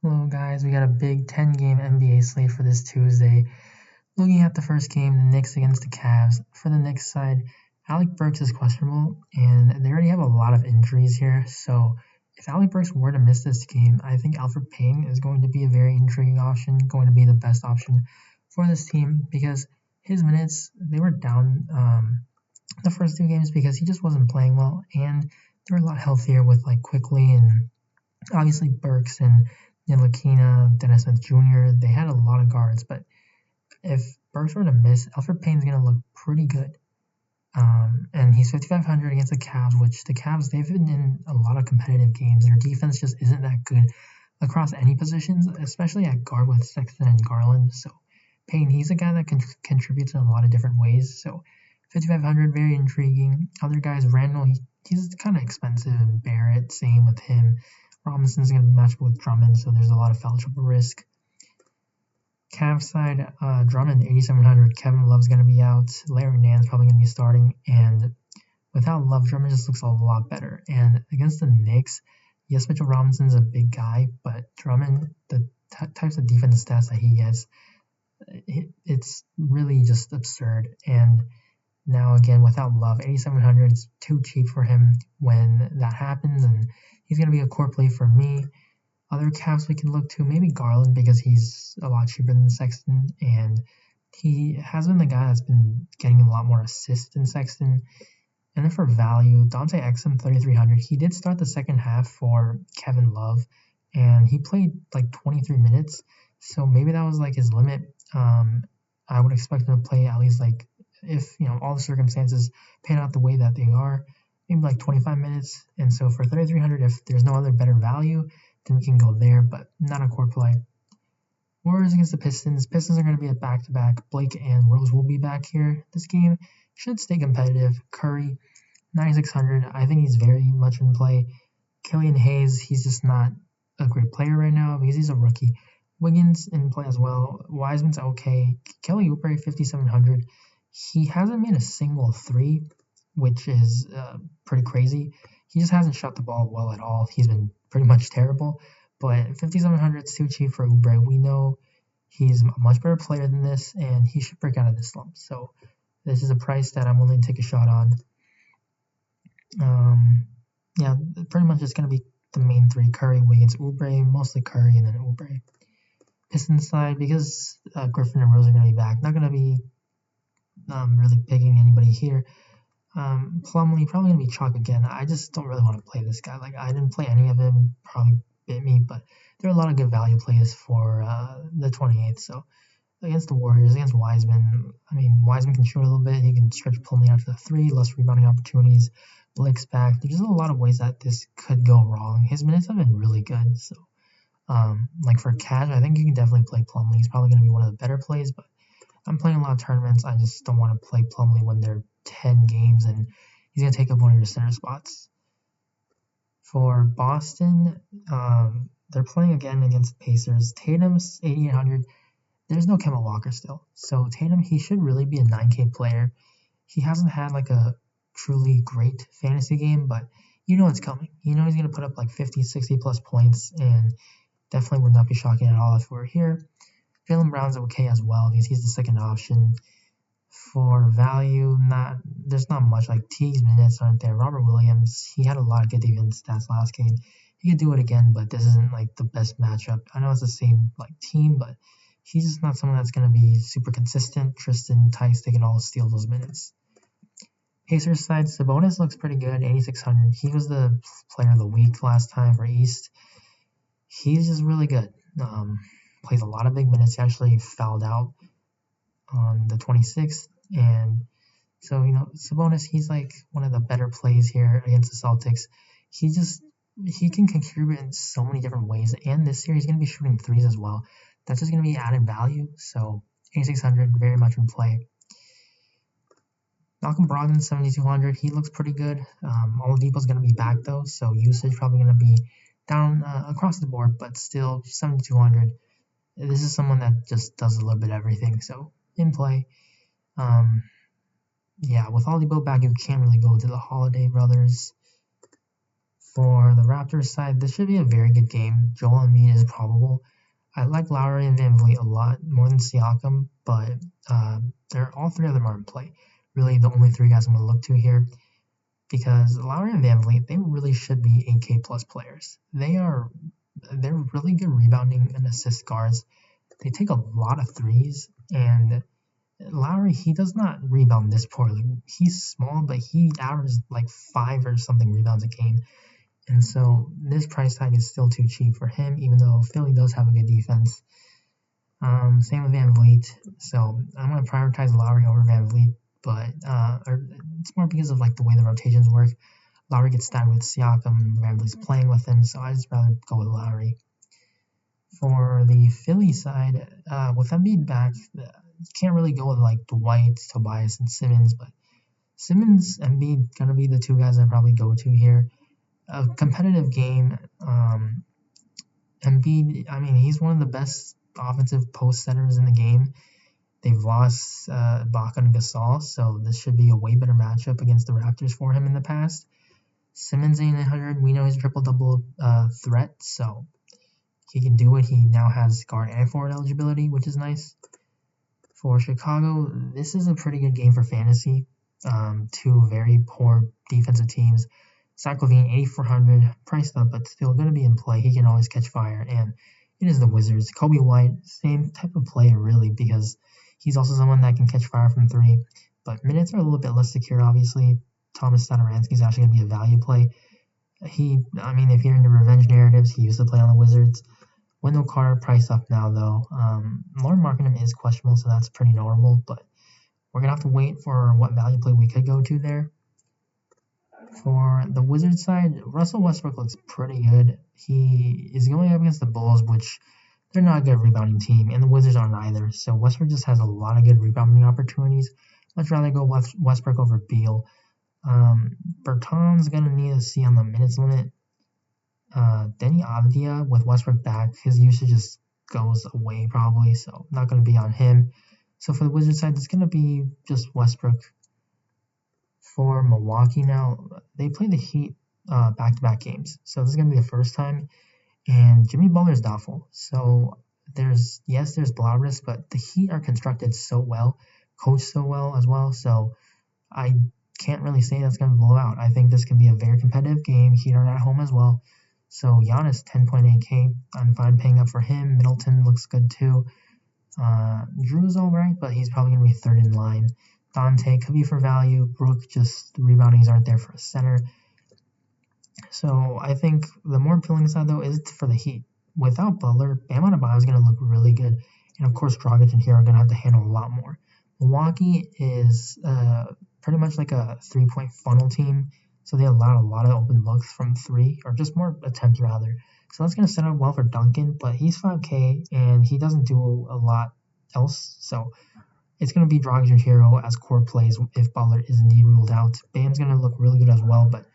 Hello guys, we got a big 10-game NBA slate for this Tuesday. Looking at the first game, the Knicks against the Cavs. For the Knicks side, Alec Burks is questionable, and they already have a lot of injuries here. So if Alec Burks were to miss this game, I think Elfrid Payton is going to be a very intriguing option, going to be the best option for this team because his minutes, they were down the first two games because he just wasn't playing well, and they were a lot healthier with like Quickly and obviously Burks and Ntilikina, Dennis Smith Jr. They had a lot of guards, but if Burks were to miss, Elfrid Payton's going to look pretty good. And he's 5,500 against the Cavs, which the Cavs, they've been in a lot of competitive games. Their defense just isn't that good across any positions, especially at guard with Sexton and Garland. So Payton, he's a guy that can contribute in a lot of different ways. So 5,500, very intriguing. Other guys, Randall, he's kind of expensive, and Barrett, same with him. Robinson's going to be matched with Drummond, so there's a lot of foul trouble risk. Cavs side, Drummond 8,700. Kevin Love's going to be out. Larry Nan's probably going to be starting. And without Love, Drummond just looks a lot better. And against the Knicks, yes, Mitchell Robinson's a big guy, but Drummond, the types of defensive stats that he gets, it's really just absurd. And now again, without Love, 8,700 is too cheap for him when that happens, and he's going to be a core play for me. Other Cavs we can look to, maybe Garland because he's a lot cheaper than Sexton, and he has been the guy that's been getting a lot more assists than Sexton. And then for value, Dante Exum, 3,300. He did start the second half for Kevin Love, and he played like 23 minutes, so maybe that was like his limit. I would expect him to play at least like, if all the circumstances pan out the way that they are, maybe like 25 minutes. And so for 3,300, if there's no other better value, then we can go there, but not a core play. Warriors against the Pistons. Pistons are going to be a back-to-back. Blake and Rose will be back here. This game should stay competitive. Curry, 9,600. I think he's very much in play. Killian Hayes, he's just not a great player right now because he's a rookie. Wiggins in play as well. Wiseman's okay. Kelly Oubre, 5,700. He hasn't made a single three, which is pretty crazy. He just hasn't shot the ball well at all. He's been pretty much terrible. But 5,700 is too cheap for Oubre. We know he's a much better player than this, and he should break out of this slump. So this is a price that I'm willing to take a shot on. Yeah, pretty much it's going to be the main three: Curry, Wiggins, Oubre, mostly Curry, and then Oubre. Pistons side, because Griffin and Rose are going to be back, not going to be really picking anybody here. Plumlee probably going to be chalk again. I just don't really want to play this guy. Like, I didn't play any of him, probably bit me, but there are a lot of good value plays for the 28th. So against the Warriors, against Wiseman, I mean, Wiseman can shoot a little bit. He can stretch Plumlee out to the three, less rebounding opportunities. Blake's back. There's just a lot of ways that this could go wrong. His minutes have been really good. So, like for cash, I think you can definitely play Plumlee. He's probably going to be one of the better plays, but I'm playing a lot of tournaments. I just don't want to play Plumlee when they're 10 games and he's going to take up one of your center spots. For Boston, they're playing again against the Pacers. Tatum's 8,800. There's no Kemba Walker still. So Tatum, he should really be a 9K player. He hasn't had like a truly great fantasy game, but you know it's coming. You know he's going to put up like 50, 60 plus points, and definitely would not be shocking at all if we're here. Jaylen Brown's okay as well because he's the second option. For value, there's not much. Like Teague's minutes aren't there. Robert Williams, he had a lot of good defense stats last game. He could do it again, but this isn't like the best matchup. I know it's the same like team, but he's just not someone that's going to be super consistent. Tristan, Tice, they can all steal those minutes. Pacers side, Sabonis looks pretty good, 8,600. He was the player of the week last time for East. He's just really good. Plays a lot of big minutes. He actually fouled out on the 26th, and so Sabonis, he's like one of the better plays here against the Celtics. He can contribute in so many different ways, and this year he's going to be shooting threes as well. That's just going to be added value. So 8,600, very much in play. Malcolm Brogdon, 7,200. He looks pretty good. Oladipo's going to be back though, so usage probably going to be down across the board, but still 7,200. This is someone that just does a little bit of everything, so in play. Yeah, with Oladipo back, you can't really go to the Holiday brothers. For the Raptors side, this should be a very good game. Joel Embiid is probable. I like Lowry and VanVleet a lot more than Siakam, but all three of them are in play. Really, the only three guys I'm going to look to here, because Lowry and VanVleet, they really should be 8K plus players. They're really good rebounding and assist guards. They take a lot of threes, and Lowry, he does not rebound this poorly. He's small, but he averages like 5 or something rebounds a game. And so this price tag is still too cheap for him, even though Philly does have a good defense. Same with VanVleet. So I'm going to prioritize Lowry over VanVleet, but it's more because of like the way the rotations work. Lowry gets stacked with Siakam, VanVleet's playing with him, so I just rather go with Lowry. For the Philly side, with Embiid back, you can't really go with like Dwight, Tobias, and Simmons, but Simmons, Embiid, gonna be the two guys I probably go to here. A competitive game. Embiid, I mean, he's one of the best offensive post centers in the game. They've lost Baca and Gasol, so this should be a way better matchup against the Raptors for him in the past. Simmons 800, we know he's triple-double threat, so he can do it. He now has guard and forward eligibility, which is nice. For Chicago, this is a pretty good game for fantasy. Two very poor defensive teams. Zach LaVine, 8,400, priced up, but still going to be in play. He can always catch fire, and it is the Wizards. Kobe White, same type of player, really, because he's also someone that can catch fire from three, but minutes are a little bit less secure, obviously. Thomas Satoransky is actually going to be a value play. If you're into revenge narratives, he used to play on the Wizards. Wendell Carter, priced up now, though. Lauren Markkanen is questionable, so that's pretty notable, but we're going to have to wait for what value play we could go to there. For the Wizards side, Russell Westbrook looks pretty good. He is going up against the Bulls, which they're not a good rebounding team, and the Wizards aren't either. So Westbrook just has a lot of good rebounding opportunities. Much rather go Westbrook over Beal. Bertans going to need to see on the minutes limit. Denny Avdia with Westbrook back, his usage just goes away probably, so not going to be on him. So for the Wizards side, it's going to be just Westbrook. For Milwaukee now, they play the Heat back-to-back games. So this is going to be the first time. And Jimmy Butler is doubtful. So there's blowout risk, but the Heat are constructed so well, coached so well as well. So I can't really say that's going to blow out. I think this can be a very competitive game. Heat are at home as well. So Giannis, 10.8K. I'm fine paying up for him. Middleton looks good too. Drew's all right, but he's probably going to be third in line. Dante could be for value. Brook, just the reboundings aren't there for a center. So I think the more appealing side, though, is for the Heat. Without Butler, Bam Adebayo is going to look really good. And, of course, Dragic and Hero are going to have to handle a lot more. Milwaukee is pretty much like a three-point funnel team. So they allow a lot of open looks from three, or just more attempts, rather. So that's going to set up well for Duncan, but he's 5K, and he doesn't do a lot else. So it's going to be Dragic and Hero as core plays if Butler is indeed ruled out. Bam's going to look really good as well, but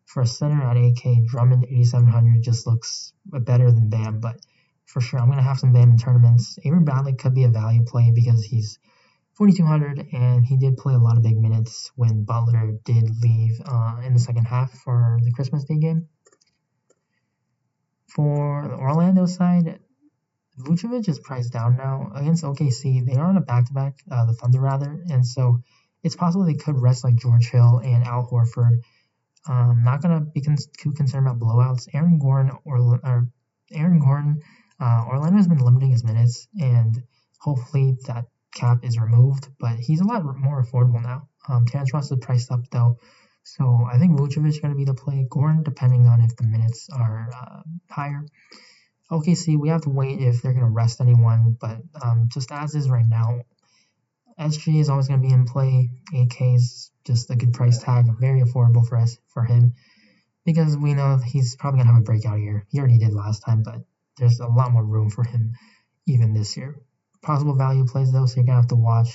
for a center at 8K, Drummond 8,700 just looks better than Bam, but for sure I'm going to have some Bam in tournaments. Avery Bradley could be a value play because he's 4,200 and he did play a lot of big minutes when Butler did leave in the second half for the Christmas Day game. For the Orlando side, Vucevic is priced down now against OKC. They are on a back-to-back, the Thunder rather, and so it's possible they could rest like George Hill and Al Horford. Not going to be too concerned about blowouts. Aaron Gordon, Orlando has been limiting his minutes, and hopefully that cap is removed, but he's a lot more affordable now. Terrence Ross is priced up, though, so I think Vucevic is going to be the play. Gordon, depending on if the minutes are higher. OKC, we have to wait if they're going to rest anyone, but just as is right now, SG is always going to be in play. 8K is just a good price tag, very affordable for him, because we know he's probably going to have a breakout year. He already did last time, but there's a lot more room for him even this year. Possible value plays, though, so you're going to have to watch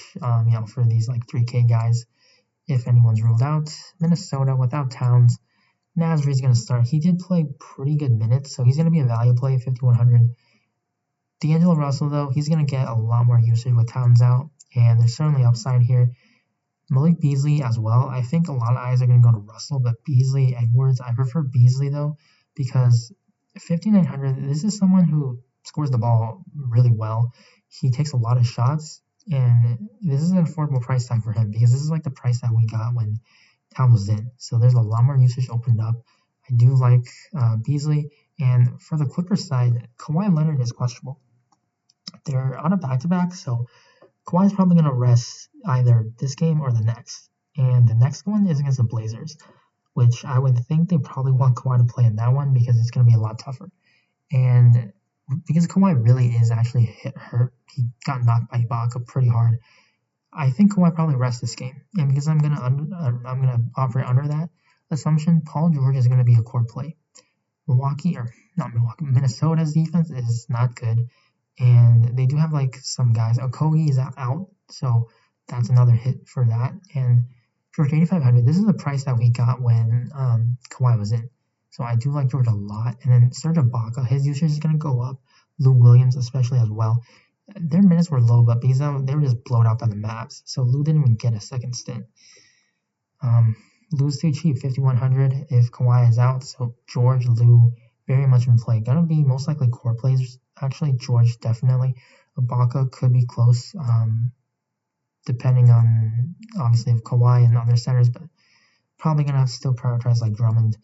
for these like 3K guys if anyone's ruled out. Minnesota, without Towns, Nasri's going to start. He did play pretty good minutes, so he's going to be a value play, 5,100. D'Angelo Russell, though, he's going to get a lot more usage with Towns out, and there's certainly upside here. Malik Beasley as well. I think a lot of eyes are going to go to Russell, but Beasley, Edwards, I prefer Beasley though, because 5,900, this is someone who scores the ball really well. He takes a lot of shots, and this is an affordable price tag for him because this is like the price that we got when Town was in. So there's a lot more usage opened up. I do like Beasley. And for the Clippers side, Kawhi Leonard is questionable. They're on a back-to-back, so Kawhi's probably going to rest either this game or the next. And the next one is against the Blazers, which I would think they probably want Kawhi to play in that one because it's going to be a lot tougher. And because Kawhi really is actually hurt, he got knocked by Ibaka pretty hard. I think Kawhi probably rests this game. And because I'm gonna operate under that assumption, Paul George is going to be a core play. Minnesota's defense is not good. And they do have like some guys. Okogie is out, so that's another hit for that. And George 8,500. This is the price that we got when Kawhi was in. So I do like George a lot. And then Serge Ibaka, his usage is going to go up. Lou Williams especially as well. Their minutes were low, but because they were just blown out by the Mavs. So Lou didn't even get a second stint. Lou's too cheap, 5,100 if Kawhi is out. So George, Lou, very much in play. Gonna be most likely core plays. Actually, George definitely. Ibaka could be close, depending on obviously if Kawhi and other centers, but probably gonna have to still prioritize like Drummond.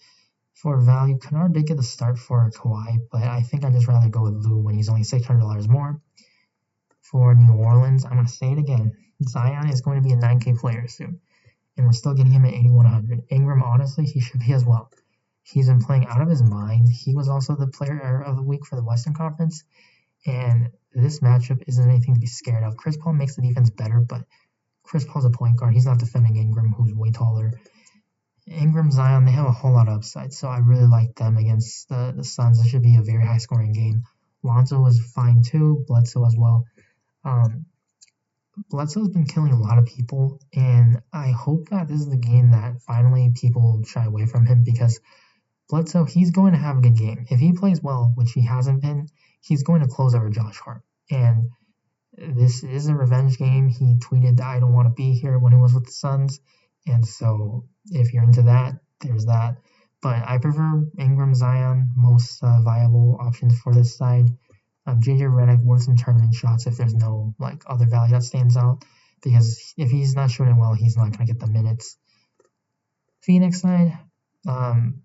For value, Kennard did get the start for Kawhi, but I think I'd just rather go with Lou when he's only $600 more. For New Orleans, I'm gonna say it again. Zion is going to be a 9K player soon, and we're still getting him at 8,100. Ingram, honestly, he should be as well. He's been playing out of his mind. He was also the player of the week for the Western Conference, and this matchup isn't anything to be scared of. Chris Paul makes the defense better, but Chris Paul's a point guard. He's not defending Ingram, who's way taller. Ingram, Zion, they have a whole lot of upside, so I really like them against the Suns. It should be a very high-scoring game. Lonzo was fine too, Bledsoe as well. Bledsoe's been killing a lot of people, and I hope that this is the game that finally people shy away from him because Bledsoe, he's going to have a good game. If he plays well, which he hasn't been, he's going to close over Josh Hart. And this is a revenge game. He tweeted that I don't want to be here when he was with the Suns. And so if you're into that, there's that. But I prefer Ingram, Zion, most viable options for this side. JJ Redick worth some tournament shots if there's no like other value that stands out. Because if he's not shooting well, he's not going to get the minutes. Phoenix side,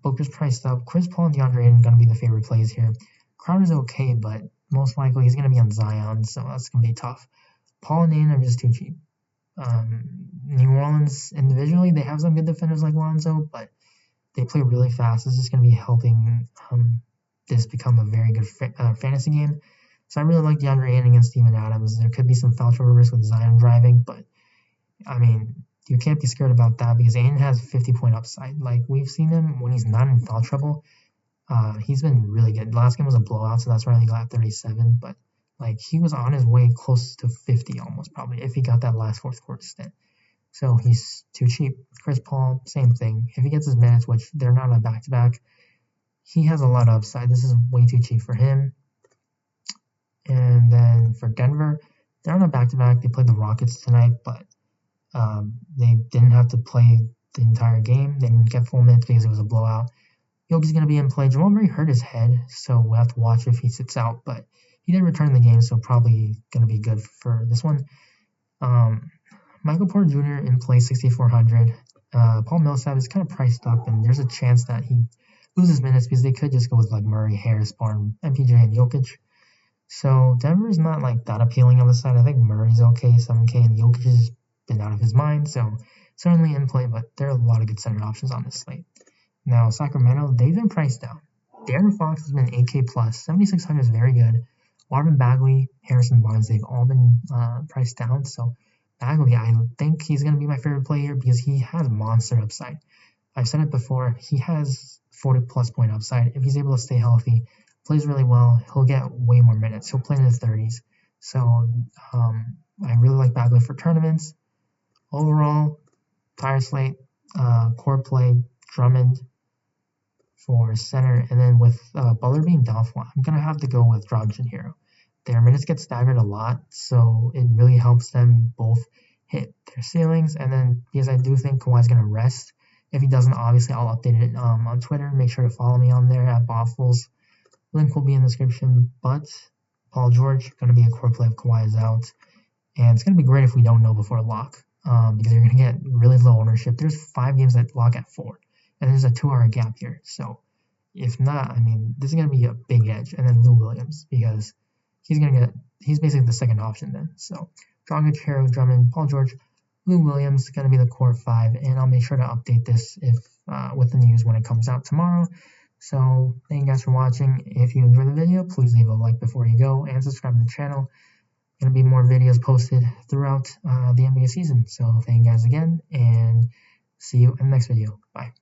Booker's priced up. Chris Paul and DeAndre Ayton going to be the favorite plays here. Crowder's okay, but most likely he's going to be on Zion, so that's going to be tough. Paul and Ayton are just too cheap. New Orleans, individually, they have some good defenders like Lonzo, but they play really fast. It's just going to be helping this become a very good fantasy game. So I really like DeAndre Ayton against Steven Adams. There could be some foul trouble risk with Zion driving, but, I mean, you can't be scared about that because Ayton has 50-point upside. Like, we've seen him when he's not in foul trouble. He's been really good. The last game was a blowout, so that's why he got 37, but like he was on his way close to 50 almost probably if he got that last fourth quarter stint. So he's too cheap. Chris Paul, same thing. If he gets his minutes, which they're not on back-to-back, he has a lot of upside. This is way too cheap for him. And then for Denver, they're on a back-to-back. They played the Rockets tonight, but they didn't have to play the entire game. They didn't get full minutes because it was a blowout. Jokic's going to be in play. Jamal Murray hurt his head, so we'll have to watch if he sits out, but he did return the game, so probably going to be good for this one. Michael Porter Jr. in play, 6,400. Paul Millsap is kind of priced up, and there's a chance that he loses minutes because they could just go with like Murray, Harris, Barnes, MPJ, and Jokic. So Denver's not like that appealing on the side. I think Murray's okay, 7K, and Jokic has been out of his mind, so certainly in play, but there are a lot of good center options on this slate. Now, Sacramento, they've been priced down. De'Aaron Fox has been 8K plus. 7,600 is very good. Marvin Bagley, Harrison Barnes, they've all been priced down. So Bagley, I think he's going to be my favorite player because he has monster upside. I've said it before. He has 40-plus point upside. If he's able to stay healthy, plays really well, he'll get way more minutes. He'll play in his 30s. So I really like Bagley for tournaments. Overall, entire slate, core play, Drummond for center, and then with Butler being doubtful, I'm going to have to go with Dragic and Hero. Their minutes get staggered a lot, so it really helps them both hit their ceilings. And then because I do think Kawhi's going to rest. If he doesn't, obviously I'll update it on Twitter. Make sure to follow me on there at Boffles. Link will be in the description. But Paul George, going to be a core play if Kawhi is out. And it's going to be great if we don't know before lock, because you're going to get really low ownership. There's 5 games that lock at 4, and there's a 2-hour gap here. So if not, I mean, this is going to be a big edge. And then Lou Williams, because he's basically the second option then. So Dragic, Harrow, Drummond, Paul George, Lou Williams going to be the core 5, and I'll make sure to update this with the news when it comes out tomorrow. So thank you guys for watching. If you enjoyed the video, please leave a like before you go and subscribe to the channel. Going to be more videos posted throughout the NBA season. So thank you guys again, and see you in the next video. Bye.